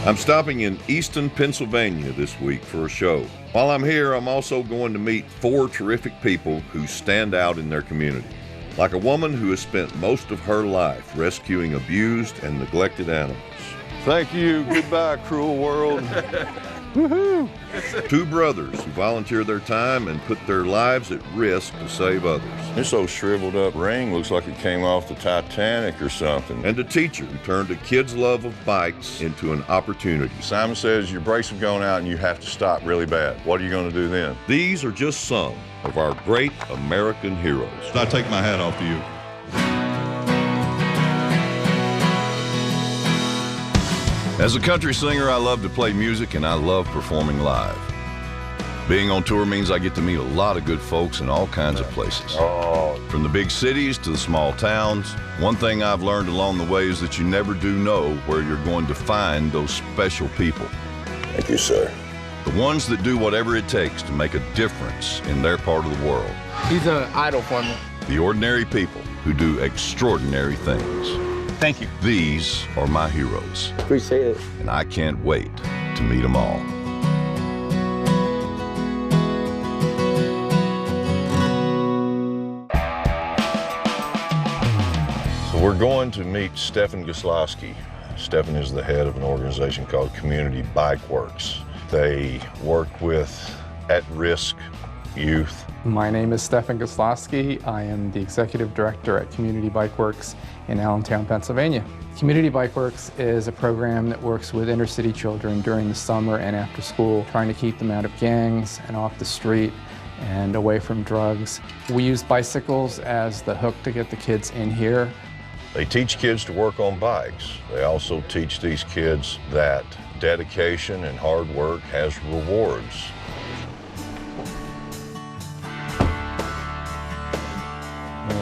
I'm stopping in Easton, Pennsylvania this week for a show. While I'm here, I'm also going to meet 4 terrific people who stand out in their community. Like a woman who has spent most of her life rescuing abused and neglected animals. Thank you. Goodbye, cruel world. Woohoo! 2 brothers who volunteer their time and put their lives at risk to save others. This old shriveled up ring looks like it came off the Titanic or something. And a teacher who turned a kid's love of bikes into an opportunity. Simon says your brakes have gone out and you have to stop really bad. What are you going to do then? These are just some of our great American heroes. I take my hat off to you. As a country singer, I love to play music and I love performing live. Being on tour means I get to meet a lot of good folks in all kinds of places. From the big cities to the small towns, one thing I've learned along the way is that you never do know where you're going to find those special people. Thank you, sir. The ones that do whatever it takes to make a difference in their part of the world. He's an idol for me. The ordinary people who do extraordinary things. Thank you. These are my heroes. Appreciate it. And I can't wait to meet them all. So we're going to meet Stefan Goslawski. Stefan is the head of an organization called Community Bike Works. They work with at-risk youth. My name is Stefan Goslawski. I am the Executive Director at Community Bike Works in Allentown, Pennsylvania. Community Bike Works is a program that works with inner city children during the summer and after school, trying to keep them out of gangs and off the street and away from drugs. We use bicycles as the hook to get the kids in here. They teach kids to work on bikes. They also teach these kids that dedication and hard work has rewards.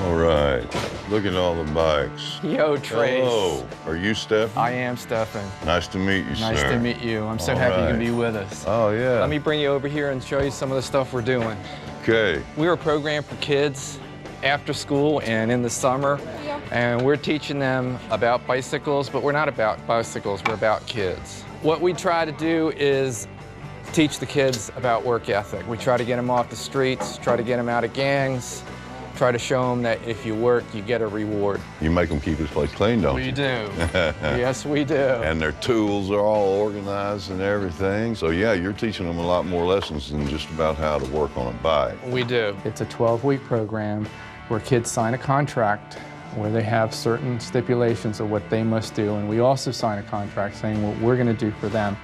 All right, look at all the bikes. Yo, Trace. Hello, are you Stefan? I am Stefan. Nice to meet you, sir. Nice to meet you. I'm so All happy you right. can be with us. Oh, yeah. Let me bring you over here and show you some of the stuff we're doing. Okay. We're a program for kids after school and in the summer, and we're teaching them about bicycles, but we're not about bicycles, we're about kids. What we try to do is teach the kids about work ethic. We try to get them off the streets, try to get them out of gangs, try to show them that if you work, you get a reward. You make them keep this place clean, don't you? We do. Yes, we do. And their tools are all organized and everything. So yeah, you're teaching them a lot more lessons than just about how to work on a bike. We do. It's a 12-week program where kids sign a contract where they have certain stipulations of what they must do, and we also sign a contract saying what we're going to do for them.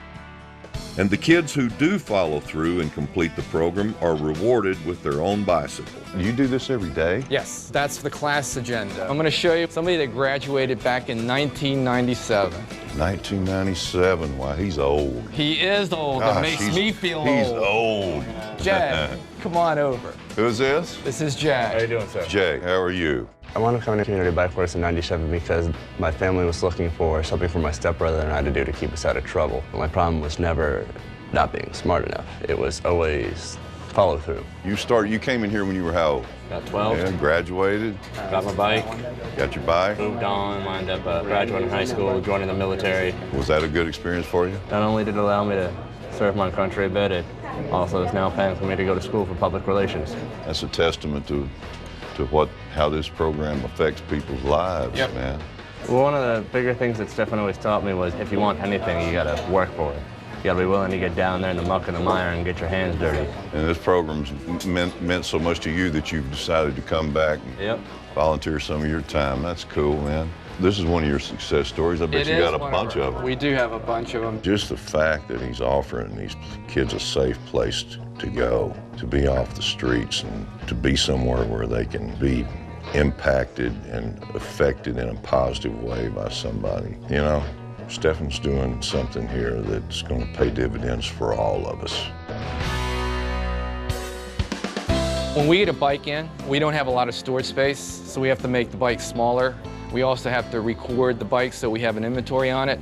And the kids who do follow through and complete the program are rewarded with their own bicycle. You do this every day? Yes, that's the class agenda. I'm going to show you somebody that graduated back in 1997. 1997, wow, he's old. He is old. It makes me feel old. He's old. Jay, come on over. Who's this? This is Jay. How you doing, sir? Jay, how are you? I wanted to come to Community Bike Works in '97 because my family was looking for something for my stepbrother and I to do to keep us out of trouble. My problem was never not being smart enough. It was always follow through. You came in here when you were how old? About 12. Yeah, graduated, Got my bike, got your bike. moved on, wound up graduating high school, joining the military. Was that a good experience for you? Not only did it allow me to serve my country a bit, it also is now paying for me to go to school for public relations. That's a testament to how this program affects people's lives, man. Well, one of the bigger things that Stefan always taught me was if you want anything, you gotta work for it. You gotta be willing to get down there in the muck and the mire and get your hands dirty. And this program's meant so much to you that you've decided to come back and volunteer some of your time. That's cool, man. This is one of your success stories. I bet you got a bunch of them. We do have a bunch of them. Just the fact that he's offering these kids a safe place to go, to be off the streets and to be somewhere where they can be impacted and affected in a positive way by somebody. You know, Stefan's doing something here that's going to pay dividends for all of us. When we get a bike in, we don't have a lot of storage space, so we have to make the bike smaller. We also have to record the bike so we have an inventory on it.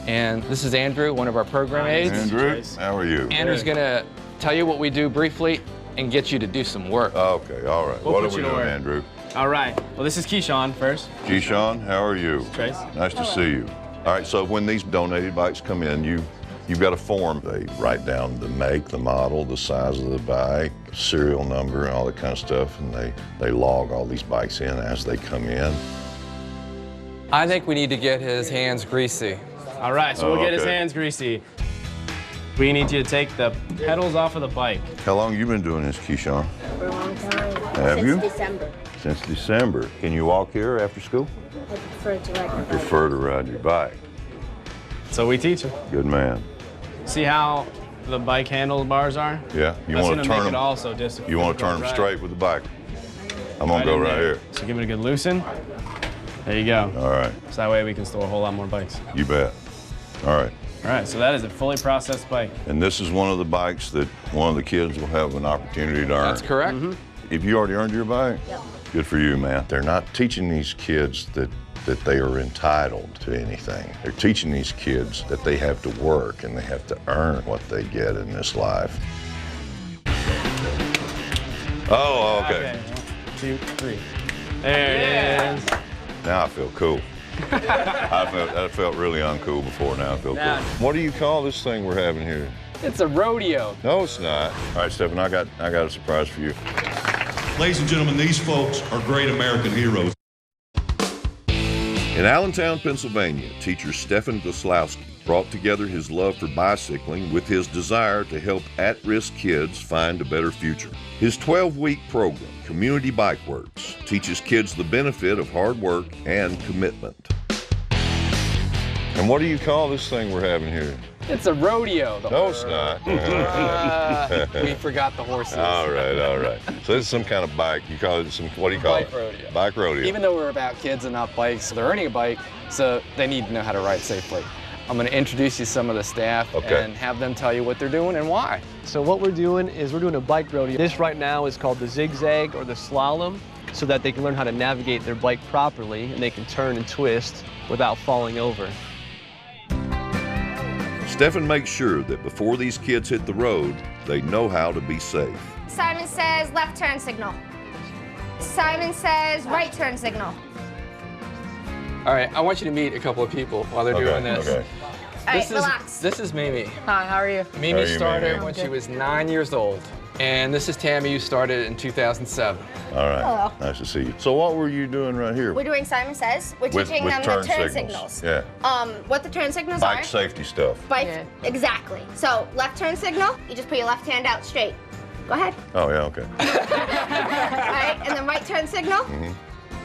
And this is Andrew, one of our program aides. Andrew, how are you? Andrew's gonna tell you what we do briefly and get you to do some work. Okay, all right. We'll What put are we you to doing, work. Andrew? All right. Well, this is Keyshawn first. Keyshawn, how are you? Trace. Nice to see you. All right, so when these donated bikes come in, you've got a form. They write down the make, the model, the size of the bike, serial number, and all that kind of stuff, and they log all these bikes in as they come in. I think we need to get his hands greasy. All right, so we'll get his okay. hands greasy. We need you to take the pedals off of the bike. How long you been doing this, Keyshawn? For a long time. Have Since you? December. Since December. Can you walk here after school? I prefer to ride my bike. Prefer to ride your bike. So we teach you. Good man. See how the bike handlebars are? Yeah, you That's want gonna to make turn it them. also just. You want to turn them straight with the bike. I'm gonna go in right there. here. So give it a good loosen. There you go. All right, So that way we can store a whole lot more bikes. you bet. All right. All right, so that is a fully processed bike. And this is one of the bikes that one of the kids will have an opportunity to earn. That's correct. If you already earned your bike, Yep. good for you, man. They're not teaching these kids that they are entitled to anything. They're teaching these kids that they have to work and they have to earn what they get in this life. Oh, okay. 1, 2, 3. There it is. Now I feel cool. That felt really uncool before. Now I feel Now- cool. What do you call this thing we're having here? It's a rodeo. No, it's not. All right, Stefan, I got a surprise for you. Ladies and gentlemen, these folks are great American heroes. In Allentown, Pennsylvania, teacher Stefan Goslawski brought together his love for bicycling with his desire to help at-risk kids find a better future. His 12-week program, Community Bike Works, teaches kids the benefit of hard work and commitment. And what do you call this thing we're having here? It's a rodeo. No, it's not. We forgot the horses. All right. So this is some kind of bike. You call it what do you call Bike it? rodeo. Bike rodeo. Even though we're about kids and not bikes, they're earning a bike, so they need to know how to ride safely. I'm going to introduce you to some of the staff Okay. and have them tell you what they're doing and why. So what we're doing is we're doing a bike rodeo. This right now is called the zigzag or the slalom, so that they can learn how to navigate their bike properly and they can turn and twist without falling over. Stefan makes sure that before these kids hit the road, they know how to be safe. Simon says left turn signal. Simon says right turn signal. All right, I want you to meet a couple of people while they're doing this. Okay. All right, relax. This is Mimi. Hi, how are you? Mimi How are you, started Mimi? when she was 9 years old. And this is Tammy, who started in 2007. All right. Hello. Nice to see you. So what were you doing right here? We're doing Simon says. We're With- teaching with them turn the turn signals. signals. Yeah. What the turn signals Bike are. safety stuff. Bike, exactly. So left turn signal, you just put your left hand out straight. Go ahead. Oh, yeah, okay. All right, and then right turn signal.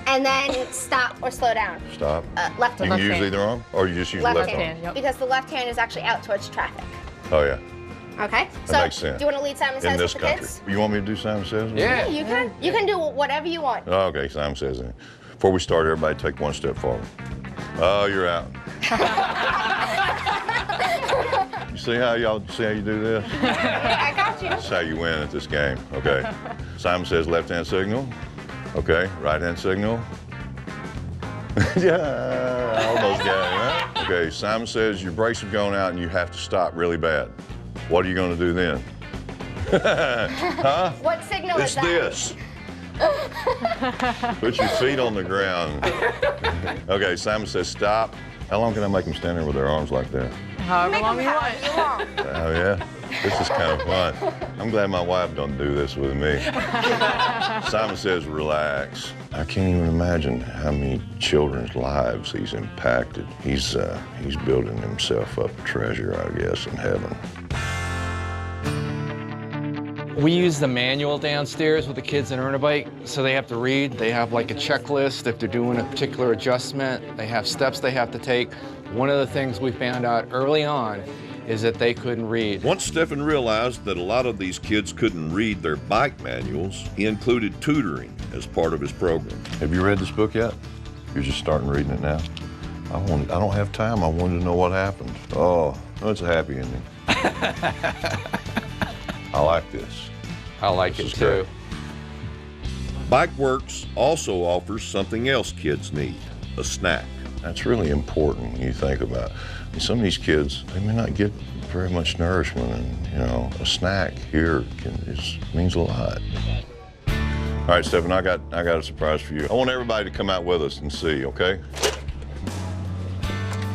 And then stop or slow down. Stop. Left You hand. can use either arm, or you just use left arm? Because the left hand is actually out towards traffic. Oh, yeah. Okay? That makes sense. Do you want to lead Simon In Says this with the country. kids? You want me to do Simon Says? Yeah. You can. You can do whatever you want. Oh, okay, Simon Says it. Before we start, everybody take one step forward. Oh, you're out. You see how you do this? Yeah, I got you. That's how you win at this game. Okay. Simon says left hand signal. Okay. Right hand signal. Yeah, almost got it, huh? Okay. Simon says your brakes have gone out and you have to stop really bad. What are you going to do then? Huh? What signal It's is that? this. Put your feet on the ground. Okay, Simon says stop. How long can I make them stand there with their arms like that? However long you want. Oh yeah? This is kind of fun. I'm glad my wife don't do this with me. Simon says relax. I can't even imagine how many children's lives he's impacted. He's building himself up a treasure, I guess, in heaven. We use the manual downstairs with the kids that earn a bike, so they have to read. They have like a checklist if they're doing a particular adjustment. They have steps they have to take. One of the things we found out early on is that they couldn't read. Once Stefan realized that a lot of these kids couldn't read their bike manuals, he included tutoring as part of his program. Have you read this book yet? You're just starting reading it now? I don't have time. I wanted to know what happened. Oh, it's a happy ending. I like this. I like it too. Bike Works also offers something else kids need, a snack. That's really important when you think about it. I mean, some of these kids, they may not get very much nourishment, and you know, a snack here means a lot. All right, Stefan, I got a surprise for you. I want everybody to come out with us and see, okay?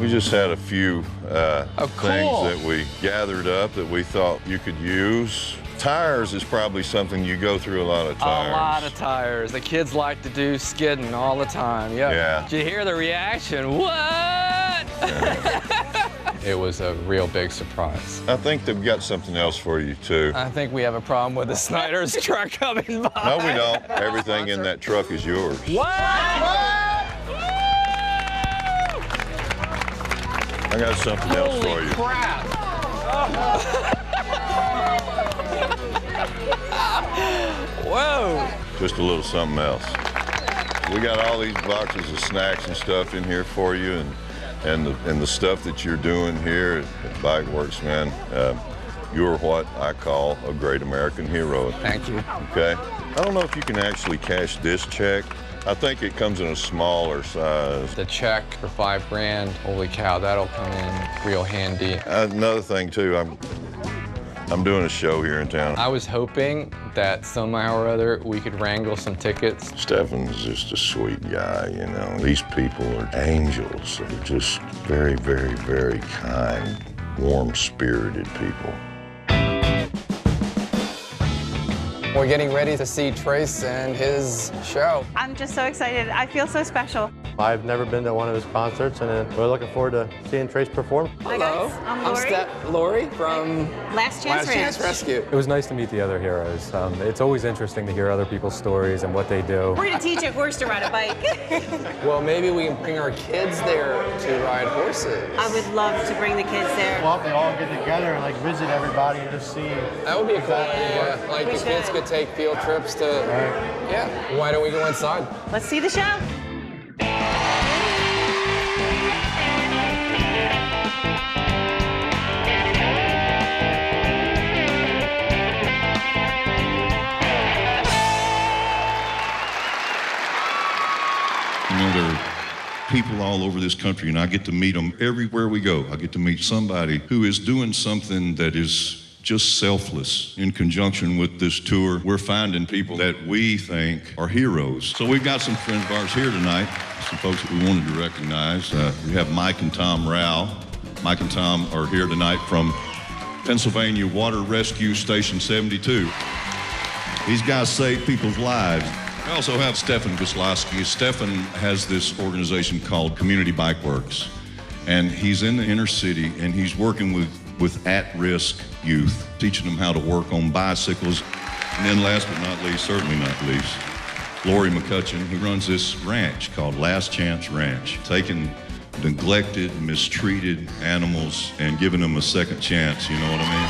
We just had a few things that we gathered up that we thought you could use. Tires is probably something you go through a lot of tires. A lot of tires. The kids like to do skidding all the time. Yep. Yeah. Did you hear the reaction? What? Yeah. It was a real big surprise. I think they've got something else for you, too. I think we have a problem with the Snyder's truck coming by. No, we don't. Everything in that truck is yours. What? I got something else for you. Holy crap! Whoa! Just a little something else. We got all these boxes of snacks and stuff in here for you, and the stuff that you're doing here at Bike Works, man. You're what I call a great American hero. Thank you. Okay? I don't know if you can actually cash this check. I think it comes in a smaller size. The check for $5 grand, holy cow, that'll come in real handy. Another thing, too, I'm doing a show here in town. I was hoping that somehow or other we could wrangle some tickets. Stefan's just a sweet guy, you know. These people are angels. They're just very, very, very kind, warm-spirited people. We're getting ready to see Trace and his show. I'm just so excited. I feel so special. I've never been to one of his concerts, and we're looking forward to seeing Trace perform. Hi guys, I'm Lori. Lori from Last Chance Rescue. It was nice to meet the other heroes. It's always interesting to hear other people's stories and what they do. We're going to teach a horse to ride a bike. Well, maybe we can bring our kids there to ride horses. I would love to bring the kids there. Well, they all get together and visit everybody and just see. That would be a cool idea. Like the kids could take field trips to. Yeah. Why don't we go inside? Let's see the show. There are people all over this country, and I get to meet them everywhere we go. I get to meet somebody who is doing something that is just selfless. In conjunction with this tour, we're finding people that we think are heroes. So we've got some friends of ours here tonight, some folks that we wanted to recognize. We have Mike and Tom Rao. Mike and Tom are here tonight from Pennsylvania Water Rescue Station 72. These guys save people's lives. We also have Stefan Goslawski. Stefan has this organization called Community Bike Works, and he's in the inner city, and he's working with at-risk youth, teaching them how to work on bicycles. And then last but not least, certainly not least, Lori McCutcheon, who runs this ranch called Last Chance Ranch, taking neglected, mistreated animals and giving them a second chance, you know what I mean?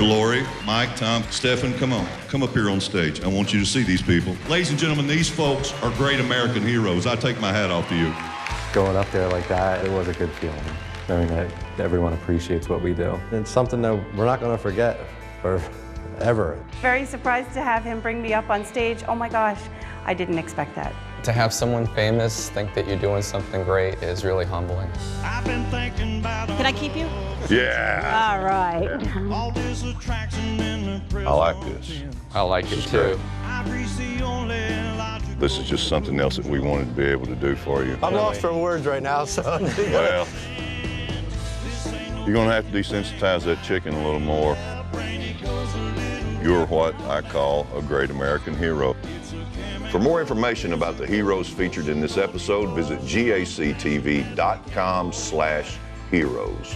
And Lori, Mike, Tom, Stefan, come on. Come up here on stage. I want you to see these people. Ladies and gentlemen, these folks are great American heroes. I take my hat off to you. Going up there like that, it was a good feeling, knowing that everyone appreciates what we do. It's something that we're not going to forget forever. Very surprised to have him bring me up on stage. Oh my gosh, I didn't expect that. To have someone famous think that you're doing something great is really humbling. Can I keep you? Yeah. All right. Yeah. I like this. I like it too. This is just something else that we wanted to be able to do for you. I'm lost for words right now, so. Well, you're gonna have to desensitize that chicken a little more. You're what I call a great American hero. For more information about the heroes featured in this episode, visit gactv.com/heroes.